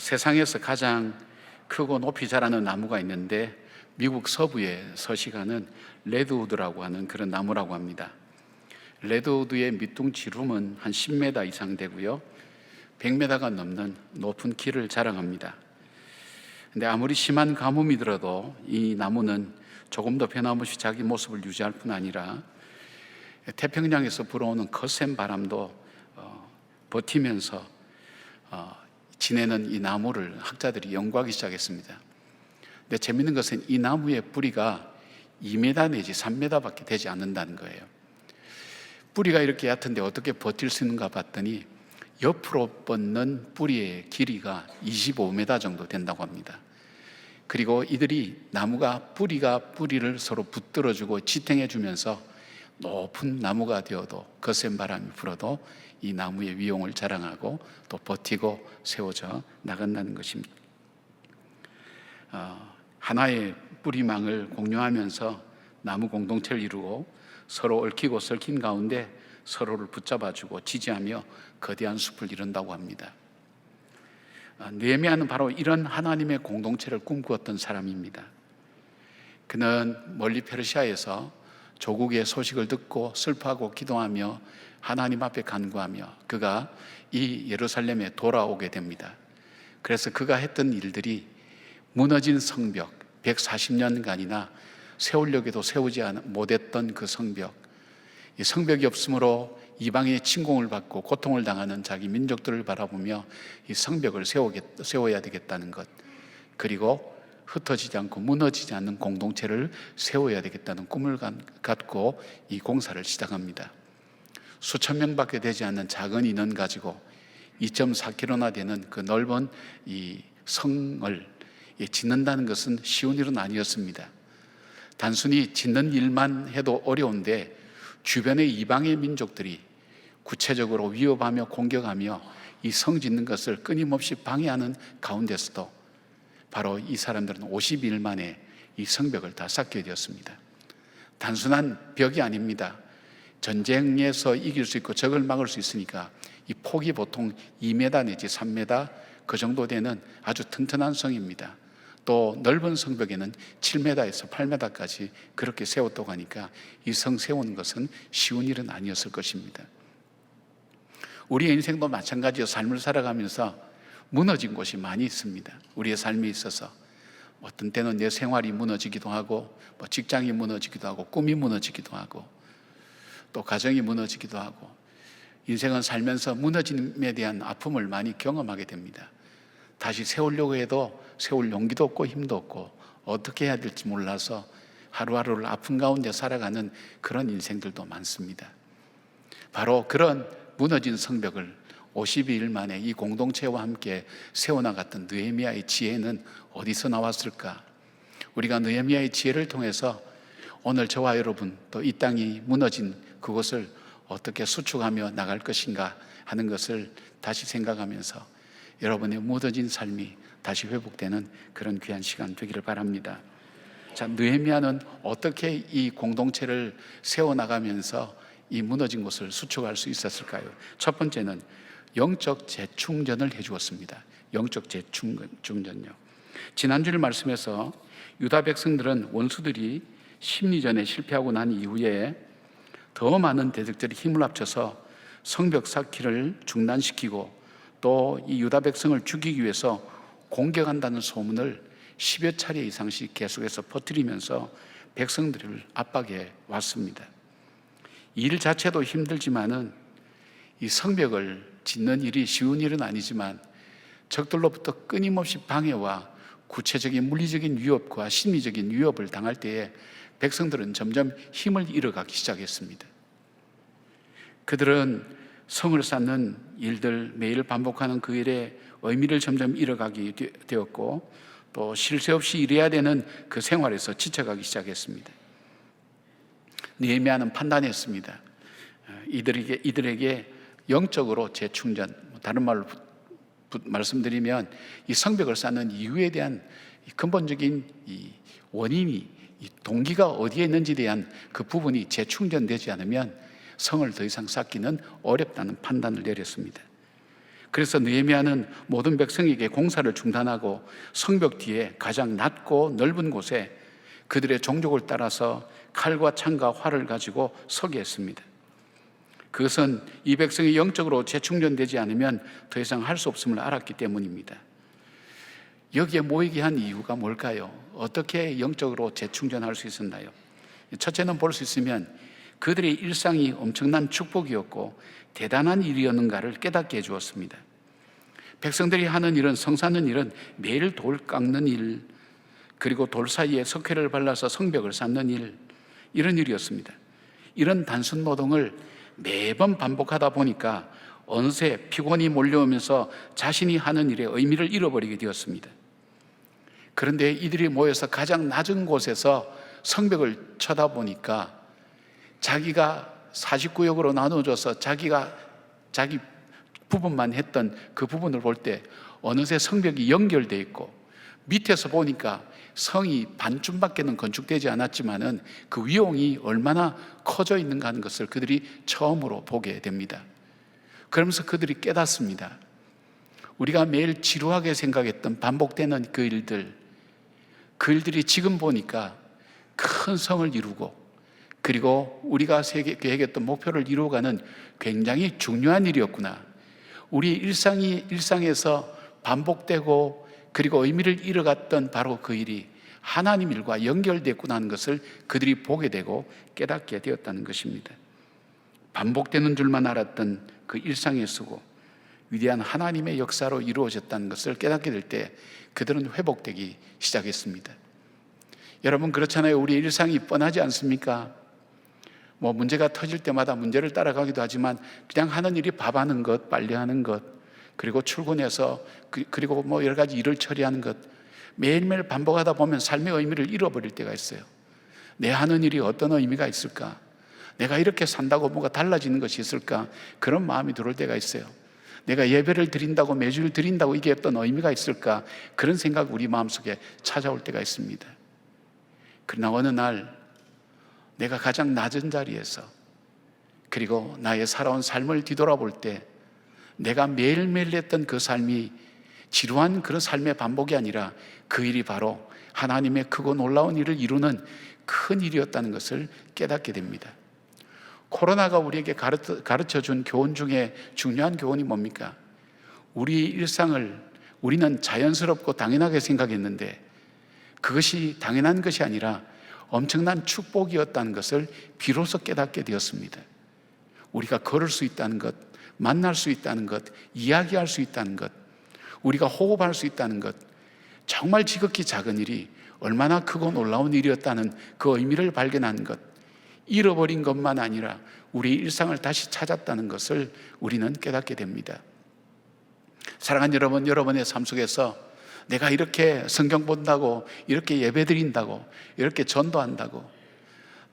세상에서 가장 크고 높이 자라는 나무가 있는데 미국 서부에 서식하는 레드우드라고 하는 그런 나무라고 합니다. 레드우드의 밑둥지름은 한 10m 이상 되고요, 100m가 넘는 높은 키를 자랑합니다. 근데 아무리 심한 가뭄이 들어도 이 나무는 조금 더 변함없이 자기 모습을 유지할 뿐 아니라 태평양에서 불어오는 거센 바람도 버티면서 지내는 이 나무를 학자들이 연구하기 시작했습니다. 근데 재밌는 것은 이 나무의 뿌리가 2m 내지 3m밖에 되지 않는다는 거예요. 뿌리가 이렇게 얕은데 어떻게 버틸 수 있는가 봤더니 옆으로 뻗는 뿌리의 길이가 25m 정도 된다고 합니다. 그리고 이들이 나무가 뿌리가 뿌리를 서로 붙들어주고 지탱해주면서 높은 나무가 되어도 거센 바람이 불어도 이 나무의 위용을 자랑하고 또 버티고 세워져 나간다는 것입니다. 하나의 뿌리망을 공유하면서 나무 공동체를 이루고 서로 얽히고 설킨 가운데 서로를 붙잡아주고 지지하며 거대한 숲을 이룬다고 합니다. 느헤미야는 바로 이런 하나님의 공동체를 꿈꾸었던 사람입니다. 그는 멀리 페르시아에서 조국의 소식을 듣고 슬퍼하고 기도하며 하나님 앞에 간구하며 그가 이 예루살렘에 돌아오게 됩니다. 그래서 그가 했던 일들이 무너진 성벽, 140년간이나 세우려고도 세우지 못했던 그 성벽, 이 성벽이 없으므로 이방의 침공을 받고 고통을 당하는 자기 민족들을 바라보며 이 성벽을 세워야 되겠다는 것, 그리고 흩어지지 않고 무너지지 않는 공동체를 세워야 되겠다는 꿈을 갖고 이 공사를 시작합니다. 수천 명밖에 되지 않는 작은 인원 가지고 2.4km나 되는 그 넓은 이 성을 짓는다는 것은 쉬운 일은 아니었습니다. 단순히 짓는 일만 해도 어려운데 주변의 이방의 민족들이 구체적으로 위협하며 공격하며 이 성 짓는 것을 끊임없이 방해하는 가운데서도 바로 이 사람들은 50일 만에 이 성벽을 다 쌓게 되었습니다. 단순한 벽이 아닙니다. 전쟁에서 이길 수 있고 적을 막을 수 있으니까 이 폭이 보통 2m 내지 3m 그 정도 되는 아주 튼튼한 성입니다. 또 넓은 성벽에는 7m에서 8m까지 그렇게 세웠다고 하니까 이 성 세우는 것은 쉬운 일은 아니었을 것입니다. 우리의 인생도 마찬가지로 삶을 살아가면서 무너진 곳이 많이 있습니다. 우리의 삶에 있어서 어떤 때는 내 생활이 무너지기도 하고 직장이 무너지기도 하고 꿈이 무너지기도 하고 또 가정이 무너지기도 하고 인생은 살면서 무너짐에 대한 아픔을 많이 경험하게 됩니다. 다시 세우려고 해도 세울 용기도 없고 힘도 없고 어떻게 해야 될지 몰라서 하루하루를 아픈 가운데 살아가는 그런 인생들도 많습니다. 바로 그런 무너진 성벽을 52일 만에 이 공동체와 함께 세워나갔던 느헤미야의 지혜는 어디서 나왔을까? 우리가 느헤미야의 지혜를 통해서 오늘 저와 여러분 또 이 땅이 무너진 그것을 어떻게 수축하며 나갈 것인가 하는 것을 다시 생각하면서 여러분의 무너진 삶이 다시 회복되는 그런 귀한 시간 되기를 바랍니다. 자, 느헤미야는 어떻게 이 공동체를 세워나가면서 이 무너진 곳을 수축할 수 있었을까요? 첫 번째는 영적 재충전을 해주었습니다. 영적 재충전요. 지난주일 말씀에서 유다 백성들은 원수들이 심리전에 실패하고 난 이후에 더 많은 대적들이 힘을 합쳐서 성벽 쌓기를 중단시키고 또 이 유다 백성을 죽이기 위해서 공격한다는 소문을 10여 차례 이상씩 계속해서 퍼뜨리면서 백성들을 압박해 왔습니다. 일 자체도 힘들지만은 이 성벽을 짓는 일이 쉬운 일은 아니지만 적들로부터 끊임없이 방해와 구체적인 물리적인 위협과 심리적인 위협을 당할 때에 백성들은 점점 힘을 잃어가기 시작했습니다. 그들은 성을 쌓는 일들, 매일 반복하는 그 일에 의미를 점점 잃어가게 되었고 또 쉴 새 없이 일해야 되는 그 생활에서 지쳐가기 시작했습니다. 느헤미야는 판단했습니다. 이들에게 영적으로 재충전, 다른 말로 말씀드리면 이 성벽을 쌓는 이유에 대한 근본적인 이 원인이, 이 동기가 어디에 있는지에 대한 그 부분이 재충전되지 않으면 성을 더 이상 쌓기는 어렵다는 판단을 내렸습니다. 그래서 느헤미야는 모든 백성에게 공사를 중단하고 성벽 뒤에 가장 낮고 넓은 곳에 그들의 종족을 따라서 칼과 창과 활을 가지고 서게 했습니다. 그것은 이 백성이 영적으로 재충전되지 않으면 더 이상 할 수 없음을 알았기 때문입니다. 여기에 모이게 한 이유가 뭘까요? 어떻게 영적으로 재충전할 수 있었나요? 첫째는 볼 수 있으면 그들의 일상이 엄청난 축복이었고 대단한 일이었는가를 깨닫게 해주었습니다. 백성들이 하는 일은, 성사하는 일은 매일 돌 깎는 일, 그리고 돌 사이에 석회를 발라서 성벽을 쌓는 일, 이런 일이었습니다. 이런 단순 노동을 매번 반복하다 보니까 어느새 피곤이 몰려오면서 자신이 하는 일의 의미를 잃어버리게 되었습니다. 그런데 이들이 모여서 가장 낮은 곳에서 성벽을 쳐다보니까 자기가 49역으로 나눠줘서 자기 부분만 했던 그 부분을 볼 때 어느새 성벽이 연결되어 있고, 밑에서 보니까 성이 반쯤밖에는 건축되지 않았지만은 그 위용이 얼마나 커져 있는가 하는 것을 그들이 처음으로 보게 됩니다. 그러면서 그들이 깨닫습니다. 우리가 매일 지루하게 생각했던 반복되는 그 일들이 지금 보니까 큰 성을 이루고, 그리고 우리가 계획했던 목표를 이루어가는 굉장히 중요한 일이었구나. 우리 일상에서 반복되고 그리고 의미를 잃어갔던 바로 그 일이 하나님 일과 연결됐구나 하는 것을 그들이 보게 되고 깨닫게 되었다는 것입니다. 반복되는 줄만 알았던 그 일상의 수고, 위대한 하나님의 역사로 이루어졌다는 것을 깨닫게 될 때 그들은 회복되기 시작했습니다. 여러분, 그렇잖아요. 우리 일상이 뻔하지 않습니까? 문제가 터질 때마다 문제를 따라가기도 하지만 그냥 하는 일이 밥 하는 것, 빨래하는 것, 그리고 출근해서 그리고 여러 가지 일을 처리하는 것, 매일매일 반복하다 보면 삶의 의미를 잃어버릴 때가 있어요. 내 하는 일이 어떤 의미가 있을까? 내가 이렇게 산다고 뭐가 달라지는 것이 있을까? 그런 마음이 들어올 때가 있어요. 내가 예배를 드린다고, 매주일 드린다고 이게 어떤 의미가 있을까? 그런 생각이 우리 마음속에 찾아올 때가 있습니다. 그러나 어느 날 내가 가장 낮은 자리에서, 그리고 나의 살아온 삶을 뒤돌아볼 때 내가 매일매일 했던 그 삶이 지루한 그런 삶의 반복이 아니라 그 일이 바로 하나님의 크고 놀라운 일을 이루는 큰 일이었다는 것을 깨닫게 됩니다. 코로나가 우리에게 가르쳐준 교훈 중에 중요한 교훈이 뭡니까? 우리 일상을 우리는 자연스럽고 당연하게 생각했는데 그것이 당연한 것이 아니라 엄청난 축복이었다는 것을 비로소 깨닫게 되었습니다. 우리가 걸을 수 있다는 것, 만날 수 있다는 것, 이야기할 수 있다는 것, 우리가 호흡할 수 있다는 것, 정말 지극히 작은 일이 얼마나 크고 놀라운 일이었다는 그 의미를 발견하는 것, 잃어버린 것만 아니라 우리 일상을 다시 찾았다는 것을 우리는 깨닫게 됩니다. 사랑하는 여러분, 여러분의 삶 속에서 내가 이렇게 성경 본다고, 이렇게 예배 드린다고, 이렇게 전도한다고,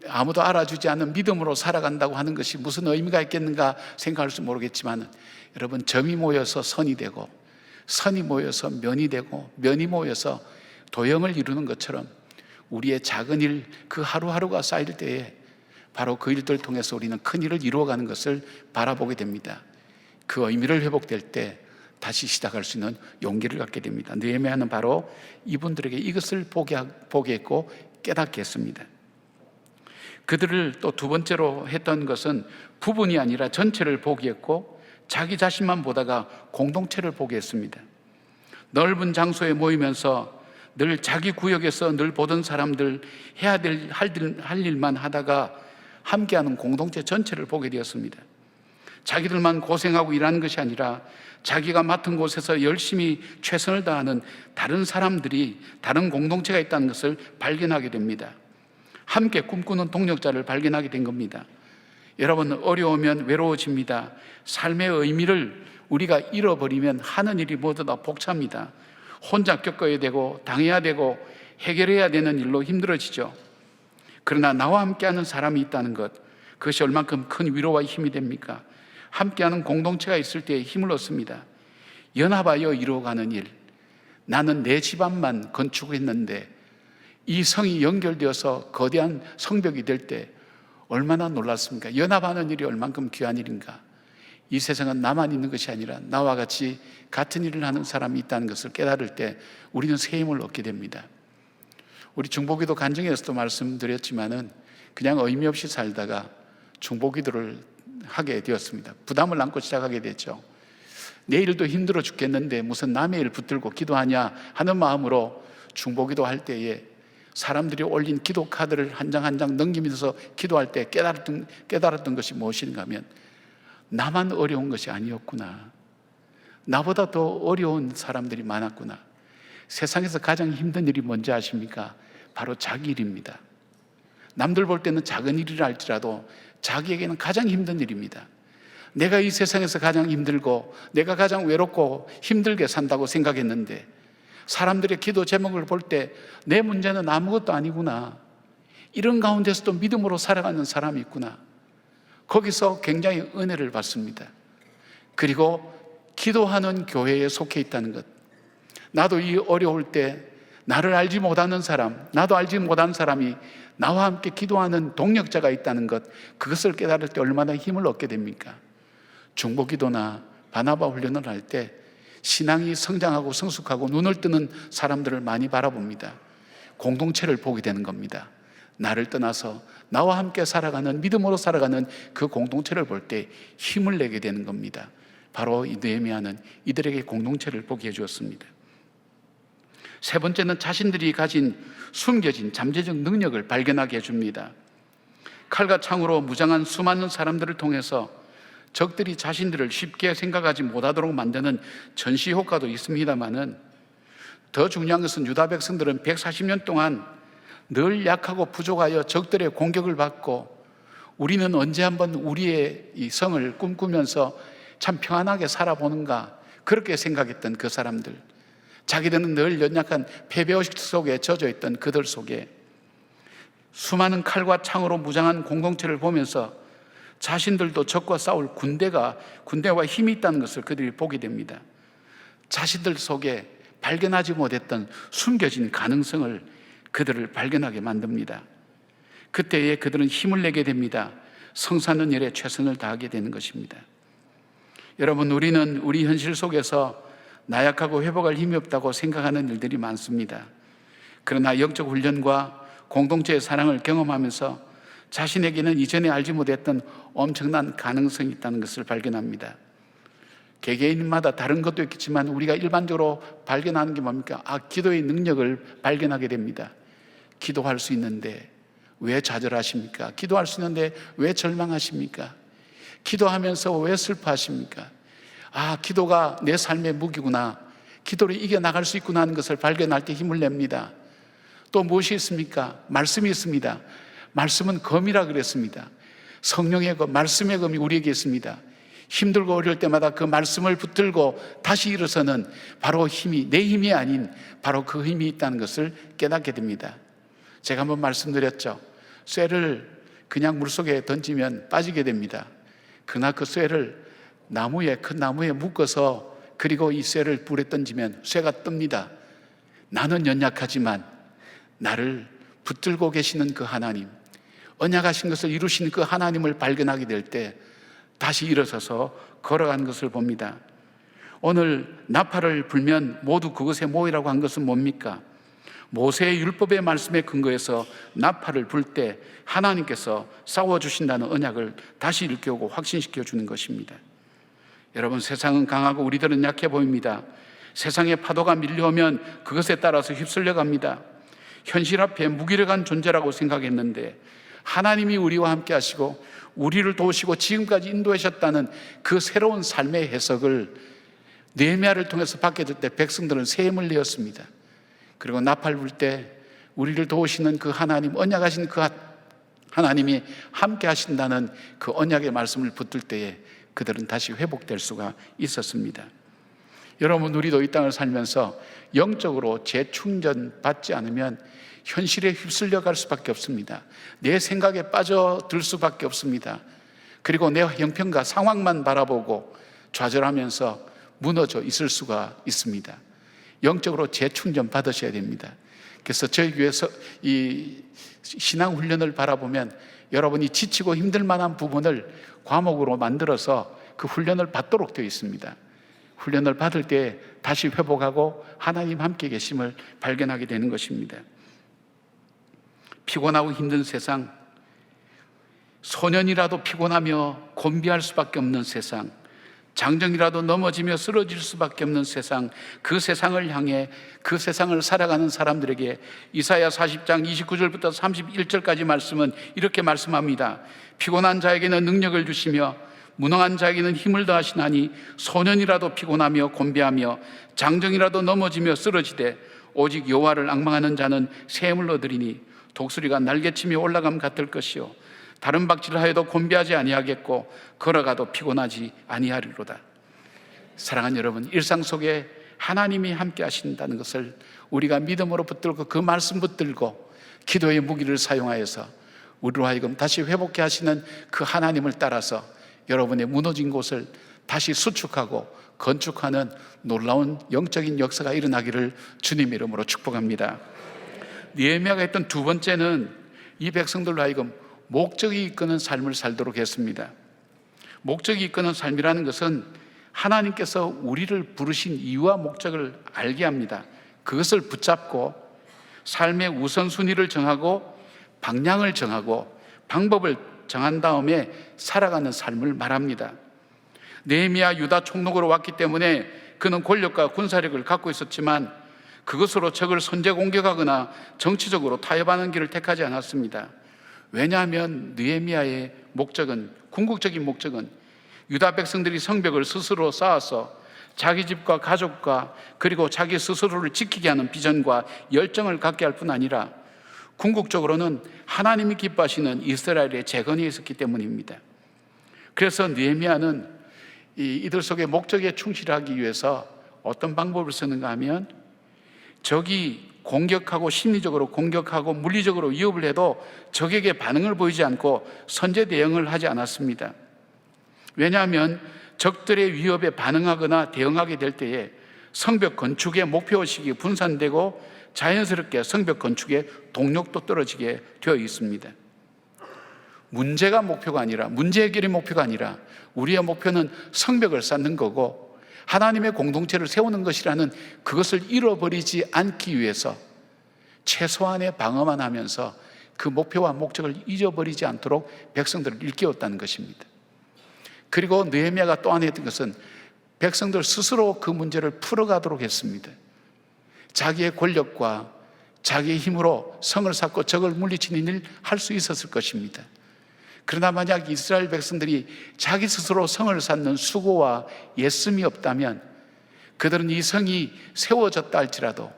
아무도 알아주지 않는 믿음으로 살아간다고 하는 것이 무슨 의미가 있겠는가 생각할지 모르겠지만, 여러분, 점이 모여서 선이 되고, 선이 모여서 면이 되고, 면이 모여서 도형을 이루는 것처럼 우리의 작은 일, 그 하루하루가 쌓일 때에 바로 그 일들을 통해서 우리는 큰 일을 이루어가는 것을 바라보게 됩니다. 그 의미를 회복될 때 다시 시작할 수 있는 용기를 갖게 됩니다. 느헤미야는 바로 이분들에게 이것을 보게 했고 깨닫게 했습니다. 그들을 또 두 번째로 했던 것은 부분이 아니라 전체를 보게 했고 자기 자신만 보다가 공동체를 보게 했습니다. 넓은 장소에 모이면서 늘 자기 구역에서 늘 보던 사람들 해야 할 일만 하다가 함께하는 공동체 전체를 보게 되었습니다. 자기들만 고생하고 일하는 것이 아니라 자기가 맡은 곳에서 열심히 최선을 다하는 다른 사람들이, 다른 공동체가 있다는 것을 발견하게 됩니다. 함께 꿈꾸는 동력자를 발견하게 된 겁니다. 여러분, 어려우면 외로워집니다. 삶의 의미를 우리가 잃어버리면 하는 일이 모두 다 벅찹니다. 혼자 겪어야 되고 당해야 되고 해결해야 되는 일로 힘들어지죠. 그러나 나와 함께하는 사람이 있다는 것, 그것이 얼만큼 큰 위로와 힘이 됩니까? 함께하는 공동체가 있을 때 힘을 얻습니다. 연합하여 이루어가는 일, 나는 내 집안만 건축했는데 이 성이 연결되어서 거대한 성벽이 될 때 얼마나 놀랐습니까? 연합하는 일이 얼만큼 귀한 일인가? 이 세상은 나만 있는 것이 아니라 나와 같이 같은 일을 하는 사람이 있다는 것을 깨달을 때 우리는 새 힘을 얻게 됩니다. 우리 중보기도 간증에서도 말씀드렸지만은 그냥 의미 없이 살다가 중보기도를 하게 되었습니다. 부담을 안고 시작하게 됐죠. 내 일도 힘들어 죽겠는데 무슨 남의 일 붙들고 기도하냐 하는 마음으로 중보기도 할 때에 사람들이 올린 기도 카드를 한 장 한 장 넘기면서 기도할 때 깨달았던 것이 무엇인가 하면 나만 어려운 것이 아니었구나. 나보다 더 어려운 사람들이 많았구나. 세상에서 가장 힘든 일이 뭔지 아십니까? 바로 자기 일입니다. 남들 볼 때는 작은 일이라 할지라도 자기에게는 가장 힘든 일입니다. 내가 이 세상에서 가장 힘들고 내가 가장 외롭고 힘들게 산다고 생각했는데 사람들의 기도 제목을 볼 때 내 문제는 아무것도 아니구나. 이런 가운데서도 믿음으로 살아가는 사람이 있구나. 거기서 굉장히 은혜를 받습니다. 그리고 기도하는 교회에 속해 있다는 것. 나도 이 어려울 때 나를 알지 못하는 사람, 나도 알지 못하는 사람이 나와 함께 기도하는 동력자가 있다는 것, 그것을 깨달을 때 얼마나 힘을 얻게 됩니까? 중보기도나 바나바 훈련을 할 때 신앙이 성장하고 성숙하고 눈을 뜨는 사람들을 많이 바라봅니다. 공동체를 보게 되는 겁니다. 나를 떠나서 나와 함께 살아가는, 믿음으로 살아가는 그 공동체를 볼 때 힘을 내게 되는 겁니다. 바로 이 느헤미야는 이들에게 공동체를 보게 해주었습니다. 세 번째는 자신들이 가진 숨겨진 잠재적 능력을 발견하게 해줍니다. 칼과 창으로 무장한 수많은 사람들을 통해서 적들이 자신들을 쉽게 생각하지 못하도록 만드는 전시 효과도 있습니다만은 더 중요한 것은 유다 백성들은 140년 동안 늘 약하고 부족하여 적들의 공격을 받고 우리는 언제 한번 우리의 이 성을 꿈꾸면서 참 평안하게 살아보는가 그렇게 생각했던 그 사람들, 자기들은 늘 연약한 패배의식 속에 젖어 있던 그들 속에 수많은 칼과 창으로 무장한 공동체를 보면서 자신들도 적과 싸울 군대와 힘이 있다는 것을 그들이 보게 됩니다. 자신들 속에 발견하지 못했던 숨겨진 가능성을 그들을 발견하게 만듭니다. 그때에 그들은 힘을 내게 됩니다. 성사는 일에 최선을 다하게 되는 것입니다. 여러분, 우리는 우리 현실 속에서 나약하고 회복할 힘이 없다고 생각하는 일들이 많습니다. 그러나 영적 훈련과 공동체의 사랑을 경험하면서 자신에게는 이전에 알지 못했던 엄청난 가능성이 있다는 것을 발견합니다. 개개인마다 다른 것도 있겠지만 우리가 일반적으로 발견하는 게 뭡니까? 기도의 능력을 발견하게 됩니다. 기도할 수 있는데 왜 좌절하십니까? 기도할 수 있는데 왜 절망하십니까? 기도하면서 왜 슬퍼하십니까? 기도가 내 삶의 무기구나. 기도를 이겨나갈 수 있구나 하는 것을 발견할 때 힘을 냅니다. 또 무엇이 있습니까? 말씀이 있습니다. 말씀은 검이라 그랬습니다. 성령의 검, 말씀의 검이 우리에게 있습니다. 힘들고 어려울 때마다 그 말씀을 붙들고 다시 일어서는 바로 힘이, 내 힘이 아닌 바로 그 힘이 있다는 것을 깨닫게 됩니다. 제가 한번 말씀드렸죠. 쇠를 그냥 물속에 던지면 빠지게 됩니다. 그러나 그 쇠를 큰 나무에 묶어서 그리고 이 쇠를 불에 던지면 쇠가 뜹니다. 나는 연약하지만 나를 붙들고 계시는 그 하나님, 언약하신 것을 이루시는 그 하나님을 발견하게 될 때 다시 일어서서 걸어가는 것을 봅니다. 오늘 나팔을 불면 모두 그것에 모이라고 한 것은 뭡니까? 모세의 율법의 말씀에 근거해서 나팔을 불 때 하나님께서 싸워주신다는 언약을 다시 일깨우고 확신시켜 주는 것입니다. 여러분, 세상은 강하고 우리들은 약해 보입니다. 세상의 파도가 밀려오면 그것에 따라서 휩쓸려 갑니다. 현실 앞에 무기력한 존재라고 생각했는데 하나님이 우리와 함께 하시고 우리를 도우시고 지금까지 인도하셨다는 그 새로운 삶의 해석을 느헤미야를 통해서 받게 될 때 백성들은 새 힘을 내었습니다. 그리고 나팔 불 때 우리를 도우시는 그 하나님, 언약하신 그 하나님이 함께 하신다는 그 언약의 말씀을 붙들 때에 그들은 다시 회복될 수가 있었습니다. 여러분, 우리도 이 땅을 살면서 영적으로 재충전 받지 않으면 현실에 휩쓸려 갈 수밖에 없습니다. 내 생각에 빠져들 수밖에 없습니다. 그리고 내 형편과 상황만 바라보고 좌절하면서 무너져 있을 수가 있습니다. 영적으로 재충전 받으셔야 됩니다. 그래서 저희 교회에서 이 신앙 훈련을 바라보면 여러분이 지치고 힘들 만한 부분을 과목으로 만들어서 그 훈련을 받도록 되어 있습니다. 훈련을 받을 때 다시 회복하고 하나님 함께 계심을 발견하게 되는 것입니다. 피곤하고 힘든 세상, 소년이라도 피곤하며 곤비할 수밖에 없는 세상, 장정이라도 넘어지며 쓰러질 수밖에 없는 세상, 그 세상을 향해 그 세상을 살아가는 사람들에게 이사야 40장 29절부터 31절까지 말씀은 이렇게 말씀합니다. 피곤한 자에게는 능력을 주시며 무능한 자에게는 힘을 더하시나니 소년이라도 피곤하며 곤비하며 장정이라도 넘어지며 쓰러지되 오직 여호와를 앙망하는 자는 샘을 얻으리니 독수리가 날개치며 올라감 같을 것이요 다른 박질을 하여도 곤비하지 아니하겠고 걸어가도 피곤하지 아니하리로다. 사랑하는 여러분, 일상 속에 하나님이 함께 하신다는 것을 우리가 믿음으로 붙들고 그 말씀 붙들고 기도의 무기를 사용하여서 우리로 하여금 다시 회복해 하시는 그 하나님을 따라서 여러분의 무너진 곳을 다시 수축하고 건축하는 놀라운 영적인 역사가 일어나기를 주님의 이름으로 축복합니다. 느헤미야가 했던 두 번째는 이 백성들로 하여금 목적이 이끄는 삶을 살도록 했습니다. 목적이 이끄는 삶이라는 것은 하나님께서 우리를 부르신 이유와 목적을 알게 합니다. 그것을 붙잡고 삶의 우선순위를 정하고 방향을 정하고 방법을 정한 다음에 살아가는 삶을 말합니다. 느헤미야 유다 총독으로 왔기 때문에 그는 권력과 군사력을 갖고 있었지만 그것으로 적을 선제 공격하거나 정치적으로 타협하는 길을 택하지 않았습니다. 왜냐하면 느헤미야의 목적은, 궁극적인 목적은 유다 백성들이 성벽을 스스로 쌓아서 자기 집과 가족과 그리고 자기 스스로를 지키게 하는 비전과 열정을 갖게 할 뿐 아니라 궁극적으로는 하나님이 기뻐하시는 이스라엘의 재건이 있었기 때문입니다. 그래서 느헤미야는 이들 속의 목적에 충실하기 위해서 어떤 방법을 쓰는가 하면 적이 공격하고 심리적으로 공격하고 물리적으로 위협을 해도 적에게 반응을 보이지 않고 선제 대응을 하지 않았습니다. 왜냐하면 적들의 위협에 반응하거나 대응하게 될 때에 성벽 건축의 목표의식이 분산되고 자연스럽게 성벽 건축의 동력도 떨어지게 되어 있습니다. 문제가 목표가 아니라, 문제 해결이 목표가 아니라 우리의 목표는 성벽을 쌓는 거고 하나님의 공동체를 세우는 것이라는 그것을 잃어버리지 않기 위해서 최소한의 방어만 하면서 그 목표와 목적을 잊어버리지 않도록 백성들을 일깨웠다는 것입니다. 그리고 느헤미야가 또 하나 했던 것은 백성들 스스로 그 문제를 풀어가도록 했습니다. 자기의 권력과 자기의 힘으로 성을 쌓고 적을 물리치는 일을 할 수 있었을 것입니다. 그러나 만약 이스라엘 백성들이 자기 스스로 성을 쌓는 수고와 애씀이 없다면 그들은 이 성이 세워졌다 할지라도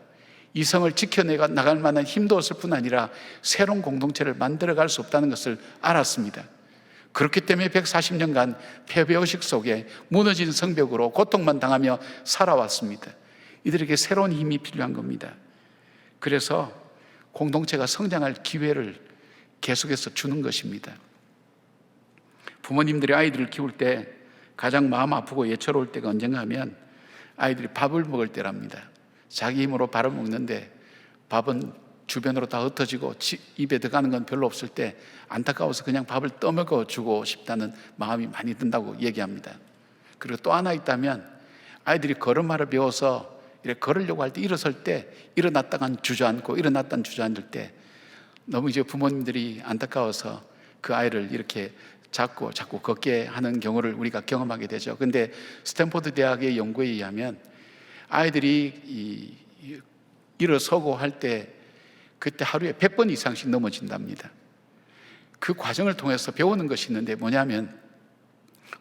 이 성을 지켜내가 나갈 만한 힘도 없을 뿐 아니라 새로운 공동체를 만들어갈 수 없다는 것을 알았습니다. 그렇기 때문에 140년간 패배의식 속에 무너진 성벽으로 고통만 당하며 살아왔습니다. 이들에게 새로운 힘이 필요한 겁니다. 그래서 공동체가 성장할 기회를 계속해서 주는 것입니다. 부모님들이 아이들을 키울 때 가장 마음 아프고 예초로울 때가 언젠가 하면 아이들이 밥을 먹을 때랍니다. 자기 힘으로 밥을 먹는데 밥은 주변으로 다 흩어지고 입에 들어가는 건 별로 없을 때 안타까워서 그냥 밥을 떠먹어 주고 싶다는 마음이 많이 든다고 얘기합니다. 그리고 또 하나 있다면 아이들이 걸음마를 배워서 이렇게 걸으려고 할 때 일어설 때 일어났다간 주저앉고 일어났다간 주저앉을 때 너무 이제 부모님들이 안타까워서 그 아이를 이렇게 자꾸 걷게 하는 경우를 우리가 경험하게 되죠. 근데 스탠포드 대학의 연구에 의하면 아이들이 일어서고 할 때 그때 하루에 100번 이상씩 넘어진답니다. 그 과정을 통해서 배우는 것이 있는데 뭐냐면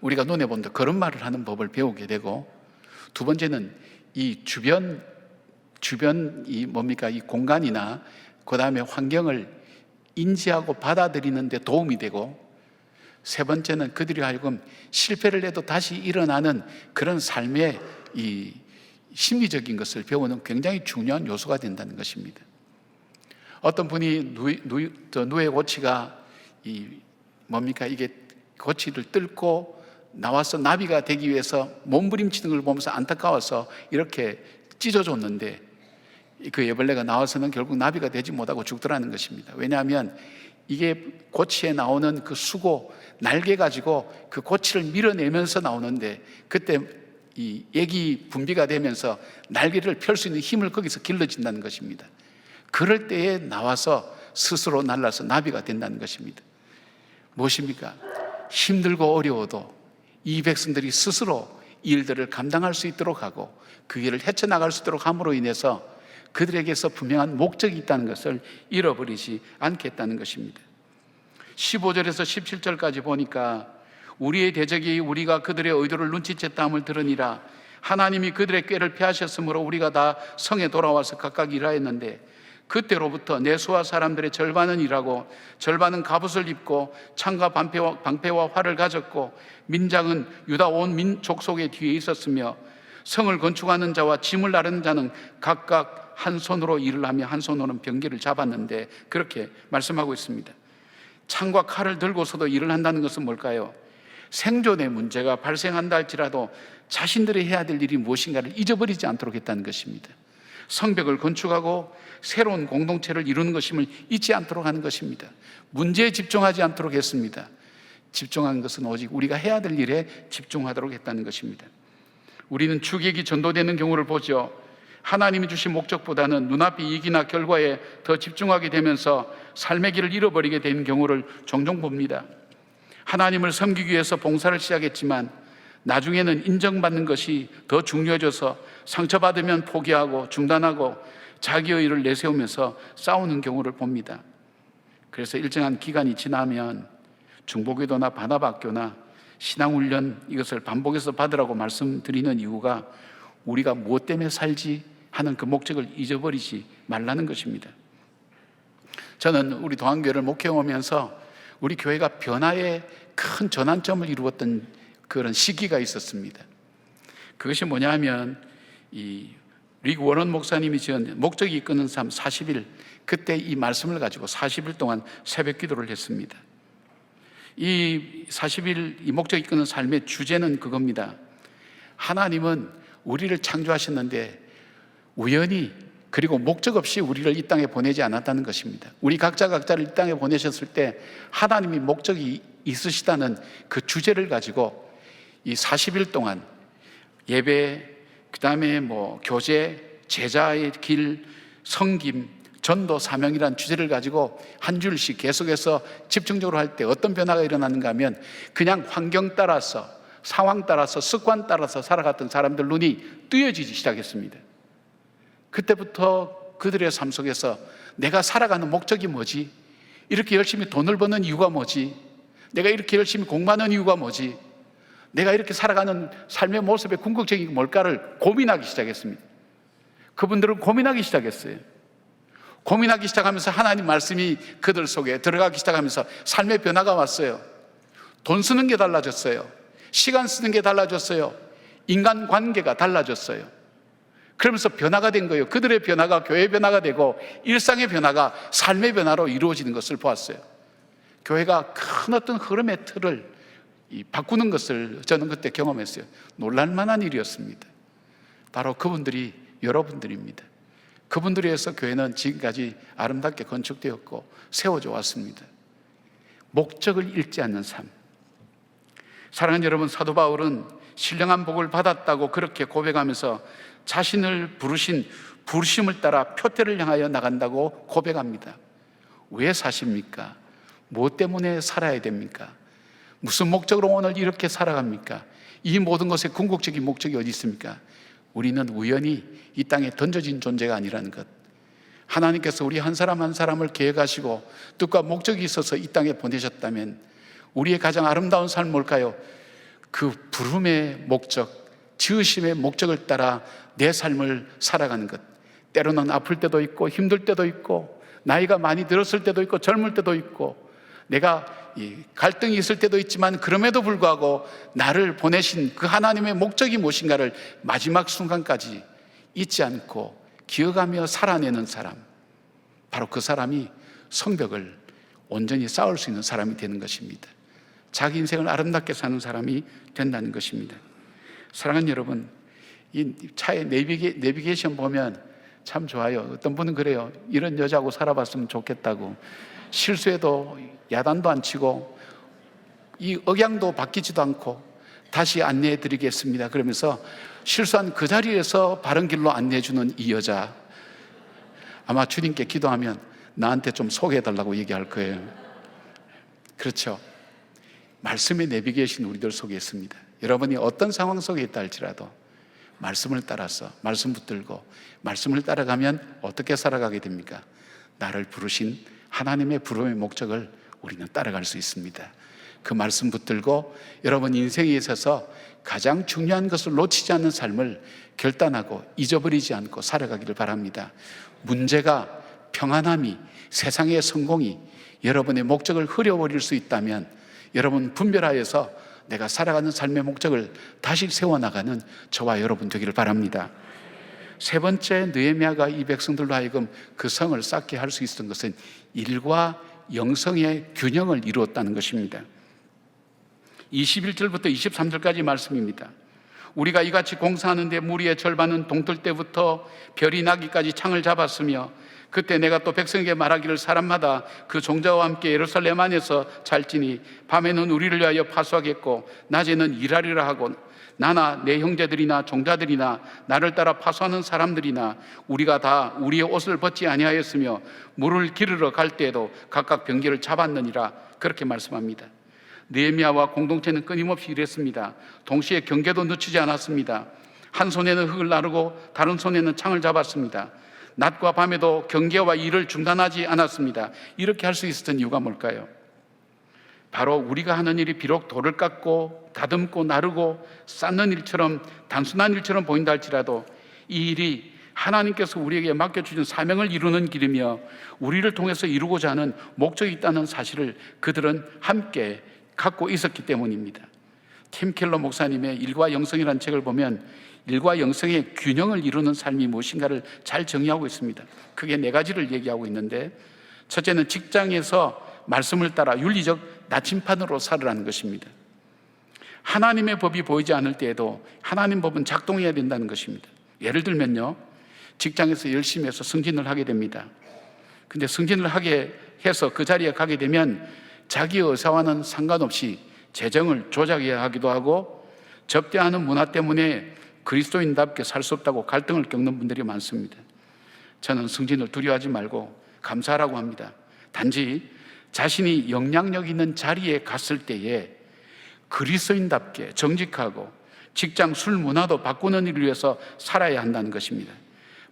우리가 눈에 본다 걸음마를 하는 법을 배우게 되고, 두 번째는 이 주변 이 공간이나 그 다음에 환경을 인지하고 받아들이는 데 도움이 되고, 세 번째는 그들이 하여금 실패를 해도 다시 일어나는 그런 삶의 이 심리적인 것을 배우는 굉장히 중요한 요소가 된다는 것입니다. 어떤 분이 누에 고치가 이게 고치를 뚫고 나와서 나비가 되기 위해서 몸부림치는 걸 보면서 안타까워서 이렇게 찢어줬는데 그 애벌레가 나와서는 결국 나비가 되지 못하고 죽더라는 것입니다. 왜냐하면 이게 고치에 나오는 그 수고, 날개 가지고 그 고치를 밀어내면서 나오는데, 그때 이 액이 분비가 되면서 날개를 펼 수 있는 힘을 거기서 길러진다는 것입니다. 그럴 때에 나와서 스스로 날아서 나비가 된다는 것입니다. 무엇입니까? 힘들고 어려워도 이 백성들이 스스로 일들을 감당할 수 있도록 하고 그 일을 헤쳐나갈 수 있도록 함으로 인해서 그들에게서 분명한 목적이 있다는 것을 잃어버리지 않겠다는 것입니다. 15절에서 17절까지 보니까 우리의 대적이 우리가 그들의 의도를 눈치챘다함을 들으니라. 하나님이 그들의 꾀를 피하셨으므로 우리가 다 성에 돌아와서 각각 일하였는데 그때로부터 내수와 사람들의 절반은 일하고 절반은 갑옷을 입고 창과 방패와 활을 가졌고 민장은 유다 온 민족 속에 뒤에 있었으며 성을 건축하는 자와 짐을 나르는 자는 각각 한 손으로 일을 하며 한 손으로는 병기를 잡았는데, 그렇게 말씀하고 있습니다. 창과 칼을 들고서도 일을 한다는 것은 뭘까요? 생존의 문제가 발생한다 할지라도 자신들이 해야 될 일이 무엇인가를 잊어버리지 않도록 했다는 것입니다. 성벽을 건축하고 새로운 공동체를 이루는 것임을 잊지 않도록 하는 것입니다. 문제에 집중하지 않도록 했습니다. 집중한 것은 오직 우리가 해야 될 일에 집중하도록 했다는 것입니다. 우리는 주객이 전도되는 경우를 보죠. 하나님이 주신 목적보다는 눈앞의 이익이나 결과에 더 집중하게 되면서 삶의 길을 잃어버리게 되는 경우를 종종 봅니다. 하나님을 섬기기 위해서 봉사를 시작했지만 나중에는 인정받는 것이 더 중요해져서 상처받으면 포기하고 중단하고 자기의 일을 내세우면서 싸우는 경우를 봅니다. 그래서 일정한 기간이 지나면 중보기도나 반합학교나 신앙훈련, 이것을 반복해서 받으라고 말씀드리는 이유가 우리가 무엇 때문에 살지 하는 그 목적을 잊어버리지 말라는 것입니다. 저는 우리 동안교회를 목회하면서 우리 교회가 변화의 큰 전환점을 이루었던 그런 시기가 있었습니다. 그것이 뭐냐 하면 이 리그 워런 목사님이 지은 목적이 이끄는 삶 40일, 그때 이 말씀을 가지고 40일 동안 새벽 기도를 했습니다. 이 40일 이 목적이 이끄는 삶의 주제는 그겁니다. 하나님은 우리를 창조하셨는데 우연히 그리고 목적 없이 우리를 이 땅에 보내지 않았다는 것입니다. 우리 각자를 이 땅에 보내셨을 때 하나님이 목적이 있으시다는 그 주제를 가지고 이 40일 동안 예배, 그 다음에 교제, 제자의 길, 섬김, 전도, 사명이라는 주제를 가지고 한 줄씩 계속해서 집중적으로 할 때 어떤 변화가 일어나는가 하면 그냥 환경 따라서, 상황 따라서, 습관 따라서 살아갔던 사람들 눈이 뜨여지기 시작했습니다. 그때부터 그들의 삶 속에서 내가 살아가는 목적이 뭐지? 이렇게 열심히 돈을 버는 이유가 뭐지? 내가 이렇게 열심히 공부하는 이유가 뭐지? 내가 이렇게 살아가는 삶의 모습의 궁극적인 게 뭘까를 고민하기 시작했습니다. 그분들은 고민하기 시작했어요. 고민하기 시작하면서 하나님 말씀이 그들 속에 들어가기 시작하면서 삶의 변화가 왔어요. 돈 쓰는 게 달라졌어요. 시간 쓰는 게 달라졌어요. 인간관계가 달라졌어요. 그러면서 변화가 된 거예요. 그들의 변화가 교회의 변화가 되고 일상의 변화가 삶의 변화로 이루어지는 것을 보았어요. 교회가 큰 어떤 흐름의 틀을 바꾸는 것을 저는 그때 경험했어요. 놀랄만한 일이었습니다. 바로 그분들이 여러분들입니다. 그분들에 의해서 교회는 지금까지 아름답게 건축되었고 세워져 왔습니다. 목적을 잃지 않는 삶. 사랑하는 여러분, 사도 바울은 신령한 복을 받았다고 그렇게 고백하면서 자신을 부르신 부르심을 따라 표태를 향하여 나간다고 고백합니다. 왜 사십니까? 무엇 때문에 살아야 됩니까? 무슨 목적으로 오늘 이렇게 살아갑니까? 이 모든 것의 궁극적인 목적이 어디 있습니까? 우리는 우연히 이 땅에 던져진 존재가 아니라는 것. 하나님께서 우리 한 사람 한 사람을 계획하시고 뜻과 목적이 있어서 이 땅에 보내셨다면 우리의 가장 아름다운 삶은 뭘까요? 그 부름의 목적, 지으심의 목적을 따라 내 삶을 살아가는 것. 때로는 아플 때도 있고 힘들 때도 있고 나이가 많이 들었을 때도 있고 젊을 때도 있고 내가 갈등이 있을 때도 있지만 그럼에도 불구하고 나를 보내신 그 하나님의 목적이 무엇인가를 마지막 순간까지 잊지 않고 기억하며 살아내는 사람, 바로 그 사람이 성벽을 온전히 쌓을 수 있는 사람이 되는 것입니다. 자기 인생을 아름답게 사는 사람이 된다는 것입니다. 사랑하는 여러분, 이 차에 내비게이션 보면 참 좋아요. 어떤 분은 그래요. 이런 여자하고 살아봤으면 좋겠다고. 실수해도 야단도 안 치고 이 억양도 바뀌지도 않고 다시 안내해 드리겠습니다 그러면서 실수한 그 자리에서 바른 길로 안내해 주는 이 여자, 아마 주님께 기도하면 나한테 좀 소개해 달라고 얘기할 거예요. 그렇죠? 말씀의 내비게이션 우리들 속에 있습니다. 여러분이 어떤 상황 속에 있다 할지라도 말씀을 따라서 말씀 붙들고 말씀을 따라가면 어떻게 살아가게 됩니까? 나를 부르신 하나님의 부름의 목적을 우리는 따라갈 수 있습니다. 그 말씀 붙들고 여러분 인생에 있어서 가장 중요한 것을 놓치지 않는 삶을 결단하고 잊어버리지 않고 살아가기를 바랍니다. 문제가, 평안함이, 세상의 성공이 여러분의 목적을 흐려버릴 수 있다면 여러분 분별하여서 내가 살아가는 삶의 목적을 다시 세워나가는 저와 여러분 되기를 바랍니다. 세 번째, 느헤미야가 이 백성들로 하여금 그 성을 쌓게 할 수 있었던 것은 일과 영성의 균형을 이루었다는 것입니다. 21절부터 23절까지 말씀입니다. 우리가 이같이 공사하는데 무리의 절반은 동틀 때부터 별이 나기까지 창을 잡았으며 그때 내가 또 백성에게 말하기를 사람마다 그 종자와 함께 예루살렘 안에서 잘지니 밤에는 우리를 위하여 파수하겠고 낮에는 일하리라 하고 나나 내 형제들이나 종자들이나 나를 따라 파수하는 사람들이나 우리가 다 우리의 옷을 벗지 아니하였으며 물을 기르러 갈 때에도 각각 병기를 잡았느니라. 그렇게 말씀합니다. 느헤미야와 공동체는 끊임없이 일했습니다. 동시에 경계도 늦추지 않았습니다. 한 손에는 흙을 나르고 다른 손에는 창을 잡았습니다. 낮과 밤에도 경계와 일을 중단하지 않았습니다. 이렇게 할 수 있었던 이유가 뭘까요? 바로 우리가 하는 일이 비록 돌을 깎고 다듬고 나르고 쌓는 일처럼 단순한 일처럼 보인다 할지라도 이 일이 하나님께서 우리에게 맡겨주신 사명을 이루는 길이며 우리를 통해서 이루고자 하는 목적이 있다는 사실을 그들은 함께 갖고 있었기 때문입니다. 팀 켈러 목사님의 일과 영성이라는 책을 보면 일과 영성의 균형을 이루는 삶이 무엇인가를 잘 정의하고 있습니다. 크게 네 가지를 얘기하고 있는데, 첫째는 직장에서 말씀을 따라 윤리적 나침판으로 살으라는 것입니다. 하나님의 법이 보이지 않을 때에도 하나님 법은 작동해야 된다는 것입니다. 예를 들면요, 직장에서 열심히 해서 승진을 하게 됩니다. 근데 승진을 하게 해서 그 자리에 가게 되면 자기의 의사와는 상관없이 재정을 조작해야 하기도 하고 접대하는 문화 때문에 그리스도인답게 살 수 없다고 갈등을 겪는 분들이 많습니다. 저는 승진을 두려워하지 말고 감사하라고 합니다. 단지 자신이 영향력 있는 자리에 갔을 때에 그리스도인답게 정직하고 직장 술 문화도 바꾸는 일을 위해서 살아야 한다는 것입니다.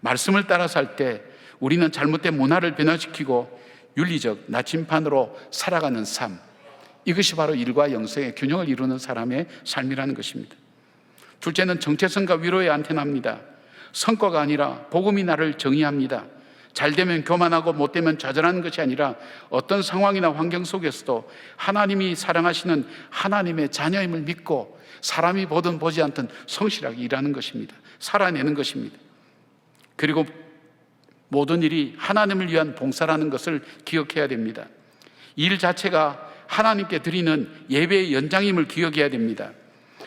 말씀을 따라 살 때 우리는 잘못된 문화를 변화시키고 윤리적 나침판으로 살아가는 삶, 이것이 바로 일과 영성의 균형을 이루는 사람의 삶이라는 것입니다. 둘째는 정체성과 위로의 안테나입니다. 성과가 아니라 복음이 나를 정의합니다. 잘 되면 교만하고 못 되면 좌절하는 것이 아니라 어떤 상황이나 환경 속에서도 하나님이 사랑하시는 하나님의 자녀임을 믿고 사람이 보든 보지 않든 성실하게 일하는 것입니다. 살아내는 것입니다. 그리고 모든 일이 하나님을 위한 봉사라는 것을 기억해야 됩니다. 일 자체가 하나님께 드리는 예배의 연장임을 기억해야 됩니다.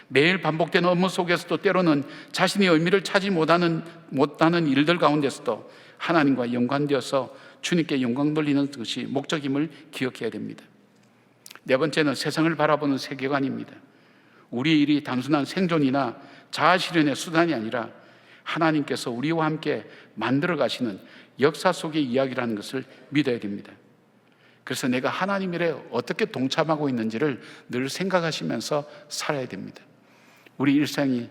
매일 반복되는 업무 속에서도 때로는 자신의 의미를 찾지 못하는 일들 가운데서도 하나님과 연관되어서 주님께 영광 돌리는 것이 목적임을 기억해야 됩니다. 네 번째는 세상을 바라보는 세계관입니다. 우리의 일이 단순한 생존이나 자아실현의 수단이 아니라 하나님께서 우리와 함께 만들어 가시는 역사 속의 이야기라는 것을 믿어야 됩니다. 그래서 내가 하나님 일에 어떻게 동참하고 있는지를 늘 생각하시면서 살아야 됩니다. 우리 일상이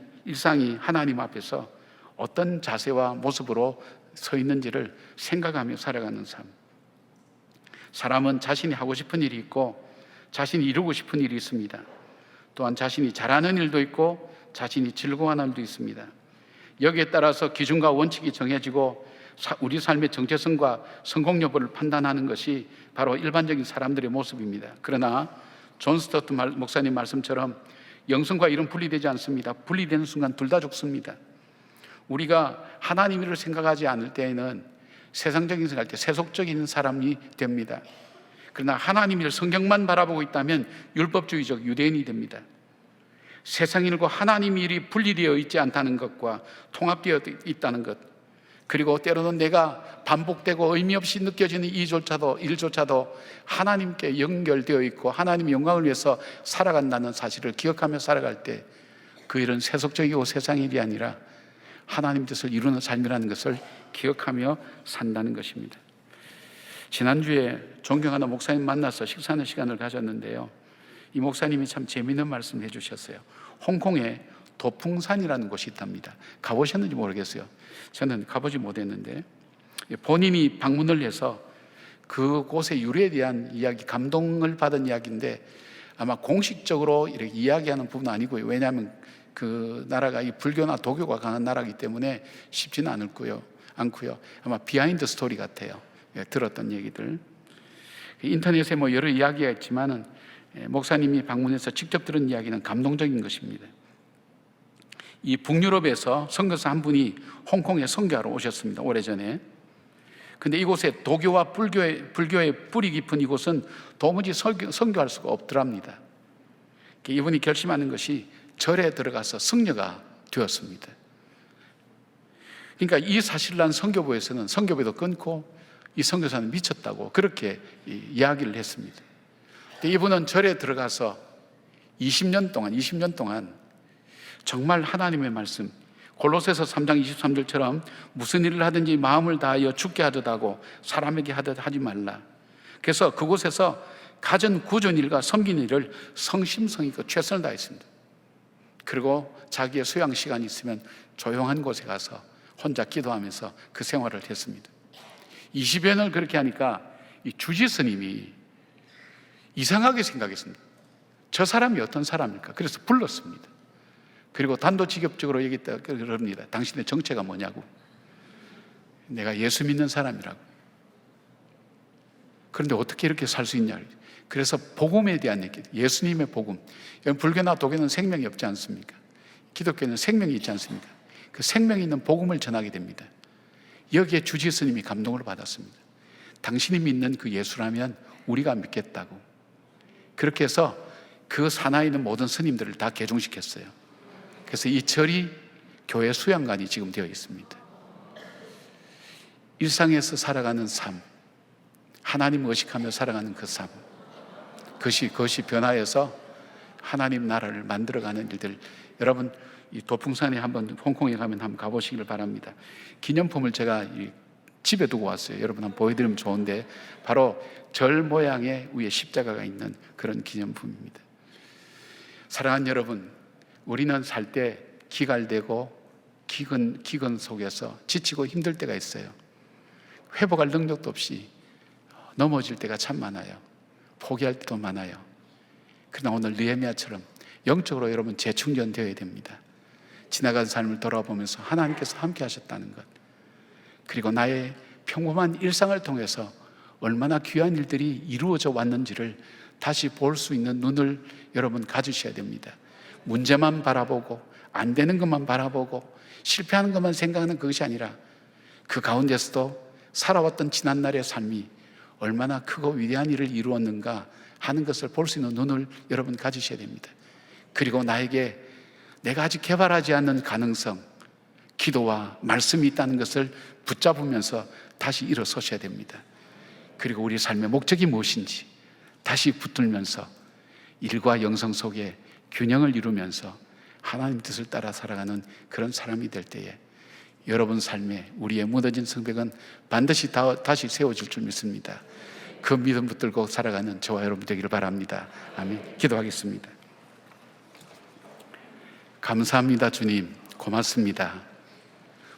하나님 앞에서 어떤 자세와 모습으로 서 있는지를 생각하며 살아가는 삶. 사람은 자신이 하고 싶은 일이 있고 자신이 이루고 싶은 일이 있습니다. 또한 자신이 잘하는 일도 있고 자신이 즐거워하는 일도 있습니다. 여기에 따라서 기준과 원칙이 정해지고 우리 삶의 정체성과 성공 여부를 판단하는 것이 바로 일반적인 사람들의 모습입니다. 그러나 존 스토트 목사님 말씀처럼 영성과 일은 분리되지 않습니다. 분리되는 순간 둘 다 죽습니다. 우리가 하나님 일을 생각하지 않을 때에는 세상적인 생각할 때 세속적인 사람이 됩니다. 그러나 하나님 일 성경만 바라보고 있다면 율법주의적 유대인이 됩니다. 세상 일과 하나님 일이 분리되어 있지 않다는 것과 통합되어 있다는 것, 그리고 때로는 내가 반복되고 의미 없이 느껴지는 일조차도 하나님께 연결되어 있고 하나님의 영광을 위해서 살아간다는 사실을 기억하며 살아갈 때 그 일은 세속적이고 세상 일이 아니라 하나님 뜻을 이루는 삶이라는 것을 기억하며 산다는 것입니다. 지난주에 존경하는 목사님 만나서 식사하는 시간을 가졌는데요, 이 목사님이 참 재미있는 말씀을 해주셨어요. 홍콩에 도풍산이라는 곳이 있답니다. 가보셨는지 모르겠어요. 저는 가보지 못했는데 본인이 방문을 해서 그곳의 유래에 대한 이야기, 감동을 받은 이야기인데 아마 공식적으로 이렇게 이야기하는 부분은 아니고요. 왜냐하면 그 나라가 이 불교나 도교가 강한 나라이기 때문에 쉽지는 않고요. 아마 비하인드 스토리 같아요. 들었던 얘기들. 인터넷에 뭐 여러 이야기가 있지만은 목사님이 방문해서 직접 들은 이야기는 감동적인 것입니다. 이 북유럽에서 선교사 한 분이 홍콩에 선교하러 오셨습니다. 오래전에. 근데 이곳에 도교와 불교의 뿌리 깊은 이곳은 도무지 선교할 수가 없더랍니다. 이분이 결심하는 것이 절에 들어가서 승려가 되었습니다. 그러니까 이 사실을 한 선교부에서는 선교부도 끊고 이 선교사는 미쳤다고 그렇게 이야기를 했습니다. 이분은 절에 들어가서 20년 동안 정말 하나님의 말씀, 골로새서 3장 23절처럼 무슨 일을 하든지 마음을 다하여 주께 하듯하고 사람에게 하듯 하지 말라. 그래서 그곳에서 가전 구전 일과 섬기는 일을 성심성의껏 최선을 다했습니다. 그리고 자기의 수양 시간이 있으면 조용한 곳에 가서 혼자 기도하면서 그 생활을 했습니다. 20여 년을 그렇게 하니까 이 주지 스님이 이상하게 생각했습니다. 저 사람이 어떤 사람일까? 그래서 불렀습니다. 그리고 단도직입적으로 얘기했다 그럽니다. 당신의 정체가 뭐냐고. 내가 예수 믿는 사람이라고. 그런데 어떻게 이렇게 살 수 있냐. 그래서 복음에 대한 얘기, 예수님의 복음. 불교나 도교는 생명이 없지 않습니까? 기독교는 생명이 있지 않습니까? 그 생명이 있는 복음을 전하게 됩니다. 여기에 주지 스님이 감동을 받았습니다. 당신이 믿는 그 예수라면 우리가 믿겠다고. 그렇게 해서 그 산하에 있는 모든 스님들을 다 개종시켰어요. 그래서 이 절이 교회 수양관이 지금 되어 있습니다. 일상에서 살아가는 삶, 하나님 의식하며 살아가는 그 삶, 그것이 변화해서 하나님 나라를 만들어가는 일들. 여러분, 이 도풍산에 한번, 홍콩에 가면 한번 가보시길 바랍니다. 기념품을 제가 집에 두고 왔어요. 여러분 한번 보여드리면 좋은데, 바로 절 모양의 위에 십자가가 있는 그런 기념품입니다. 사랑하는 여러분, 우리는 살 때 기갈되고 기근 속에서 지치고 힘들 때가 있어요. 회복할 능력도 없이 넘어질 때가 참 많아요. 포기할 때도 많아요. 그러나 오늘 느헤미야처럼 영적으로 여러분 재충전되어야 됩니다. 지나간 삶을 돌아보면서 하나님께서 함께 하셨다는 것, 그리고 나의 평범한 일상을 통해서 얼마나 귀한 일들이 이루어져 왔는지를 다시 볼 수 있는 눈을 여러분 가지셔야 됩니다. 문제만 바라보고 안 되는 것만 바라보고 실패하는 것만 생각하는 그것이 아니라 그 가운데서도 살아왔던 지난날의 삶이 얼마나 크고 위대한 일을 이루었는가 하는 것을 볼 수 있는 눈을 여러분 가지셔야 됩니다. 그리고 나에게 내가 아직 개발하지 않는 가능성, 기도와 말씀이 있다는 것을 붙잡으면서 다시 일어서셔야 됩니다. 그리고 우리 삶의 목적이 무엇인지 다시 붙들면서 일과 영성 속에 균형을 이루면서 하나님 뜻을 따라 살아가는 그런 사람이 될 때에 여러분 삶에 우리의 무너진 성벽은 반드시 다시 세워질 줄 믿습니다. 그 믿음 붙들고 살아가는 저와 여러분 되기를 바랍니다. 아멘. 기도하겠습니다. 감사합니다. 주님, 고맙습니다.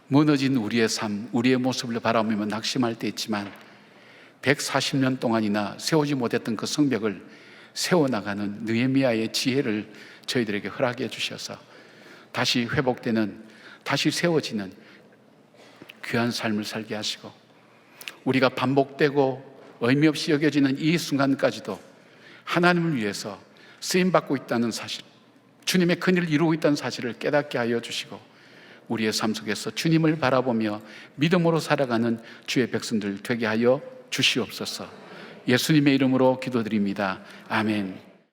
무너진 우리의 삶, 우리의 모습을 바라보며 낙심할 때 있지만 140년 동안이나 세우지 못했던 그 성벽을 세워나가는 느헤미야의 지혜를 저희들에게 허락해 주셔서 다시 회복되는, 다시 세워지는 귀한 삶을 살게 하시고, 우리가 반복되고 의미 없이 여겨지는 이 순간까지도 하나님을 위해서 쓰임받고 있다는 사실, 주님의 큰일을 이루고 있다는 사실을 깨닫게 하여 주시고, 우리의 삶 속에서 주님을 바라보며 믿음으로 살아가는 주의 백성들 되게 하여 주시옵소서. 예수님의 이름으로 기도드립니다. 아멘.